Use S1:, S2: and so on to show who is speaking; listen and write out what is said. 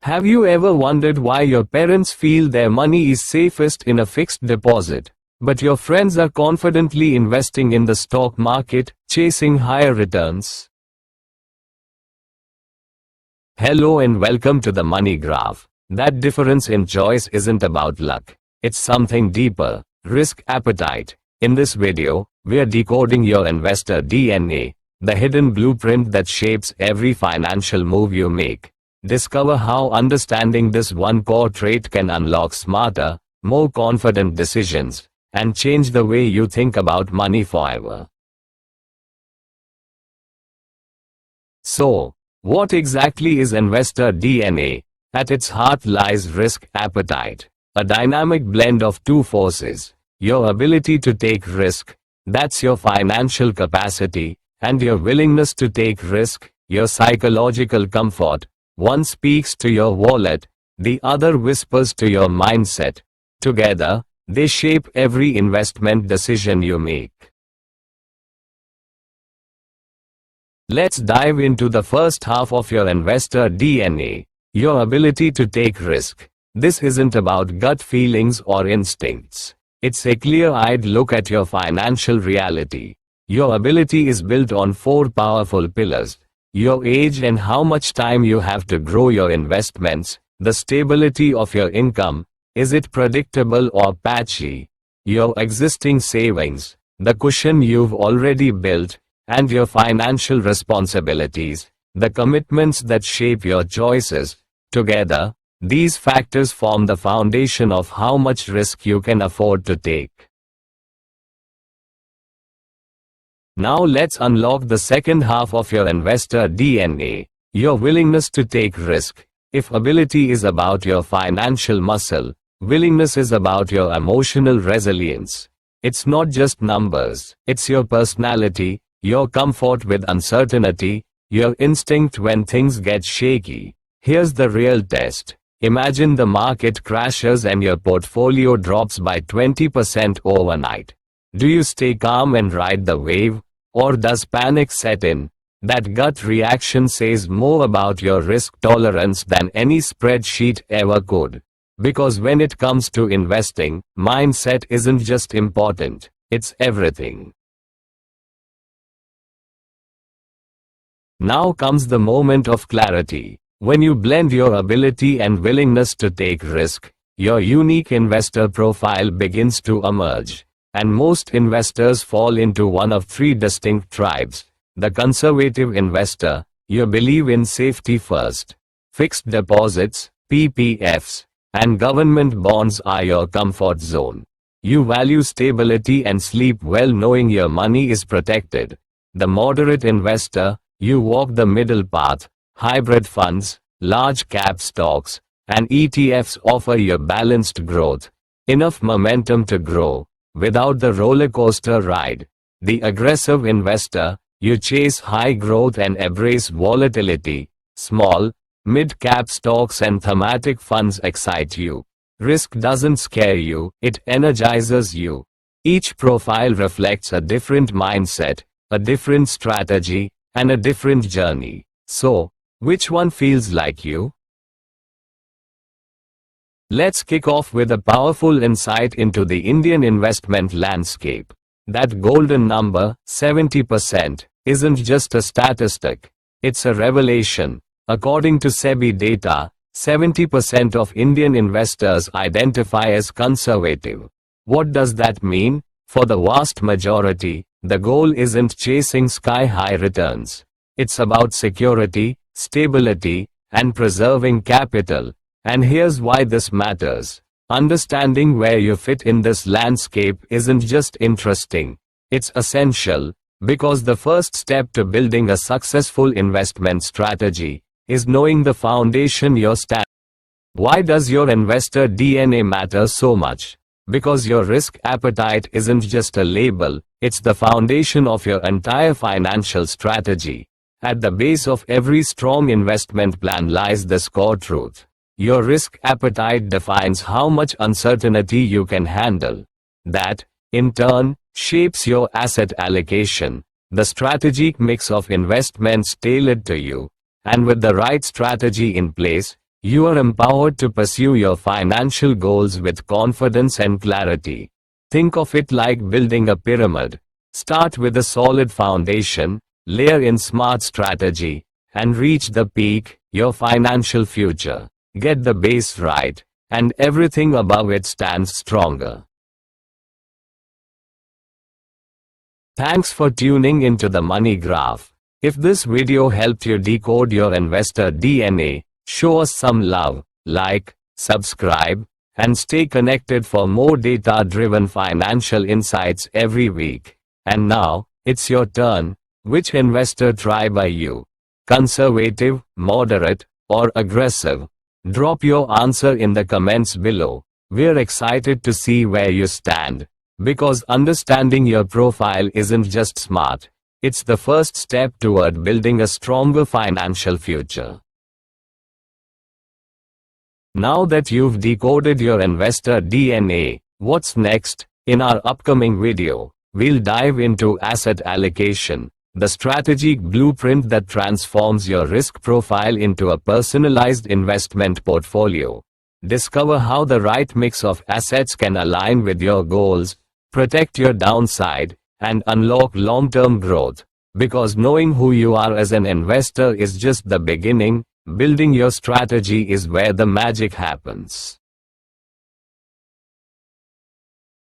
S1: Have you ever wondered why your parents feel their money is safest in a fixed deposit, but your friends are confidently investing in the stock market, chasing higher returns? Hello and welcome to the Money Graph. That difference in choice isn't about luck. It's something deeper: risk appetite. In this video, we're decoding your investor DNA, the hidden blueprint that shapes every financial move you make. Discover how understanding this one core trait can unlock smarter, more confident decisions, and change the way you think about money forever. So, what exactly is investor DNA? At its heart lies risk appetite, a dynamic blend of two forces: your ability to take risk, that's your financial capacity, and your willingness to take risk, your psychological comfort. One speaks to your wallet, the other whispers to your mindset. Together, they shape every investment decision you make. Let's dive into the first half of your investor DNA, your ability to take risk. This isn't about gut feelings or instincts. It's a clear-eyed look at your financial reality. Your ability is built on four powerful pillars: your age and how much time you have to grow your investments, the stability of your income, is it predictable or patchy, your existing savings, the cushion you've already built, and your financial responsibilities, the commitments that shape your choices. Together, these factors form the foundation of how much risk you can afford to take. Now let's unlock the second half of your investor DNA, your willingness to take risk. If ability is about your financial muscle, willingness is about your emotional resilience. It's not just numbers, it's your personality, your comfort with uncertainty, your instinct when things get shaky. Here's the real test. Imagine the market crashes and your portfolio drops by 20% overnight. Do you stay calm and ride the wave, or does panic set in? That gut reaction says more about your risk tolerance than any spreadsheet ever could. Because when it comes to investing, mindset isn't just important, it's everything. Now comes the moment of clarity. When you blend your ability and willingness to take risk, your unique investor profile begins to emerge. And most investors fall into one of three distinct tribes. The conservative investor: you believe in safety first. Fixed deposits, PPFs, and government bonds are your comfort zone. You value stability and sleep well knowing your money is protected. The moderate investor: you walk the middle path. Hybrid funds, large cap stocks, and ETFs offer you balanced growth. Enough momentum to grow, without the roller coaster ride. The aggressive investor: you chase high growth and embrace volatility. Small, mid-cap stocks and thematic funds excite you. Risk doesn't scare you, it energizes you. Each profile reflects a different mindset, a different strategy, and a different journey. So, which one feels like you? Let's kick off with a powerful insight into the Indian investment landscape. That golden number, 70%, isn't just a statistic. It's a revelation. According to SEBI data, 70% of Indian investors identify as conservative. What does that mean? For the vast majority, the goal isn't chasing sky-high returns. It's about security, stability, and preserving capital. And here's why this matters. Understanding where you fit in this landscape isn't just interesting, it's essential, because the first step to building a successful investment strategy is knowing the foundation you're standing on. Why does your investor DNA matter so much? Because your risk appetite isn't just a label, it's the foundation of your entire financial strategy. At the base of every strong investment plan lies this core truth. Your risk appetite defines how much uncertainty you can handle. That, in turn, shapes your asset allocation, the strategic mix of investments tailored to you. And with the right strategy in place, You are empowered to pursue your financial goals with confidence and clarity. Think of it like building a pyramid. Start with a solid foundation, layer in smart strategy, and reach the peak, your financial future. Get the base right, and everything above it stands stronger. Thanks for tuning into the Money Graph. If this video helped you decode your investor DNA, show us some love, like, subscribe, and stay connected for more data-driven financial insights every week. And now, it's your turn. Which investor tribe are you? Conservative, moderate, or aggressive? Drop your answer in the comments below. We're excited to see where you stand. Because understanding your profile isn't just smart, it's the first step toward building a stronger financial future. Now that you've decoded your investor DNA, what's next? In our upcoming video, we'll dive into asset allocation, the strategic blueprint that transforms your risk profile into a personalized investment portfolio. Discover how the right mix of assets can align with your goals, protect your downside, and unlock long-term growth. Because knowing who you are as an investor is just the beginning, building your strategy is where the magic happens.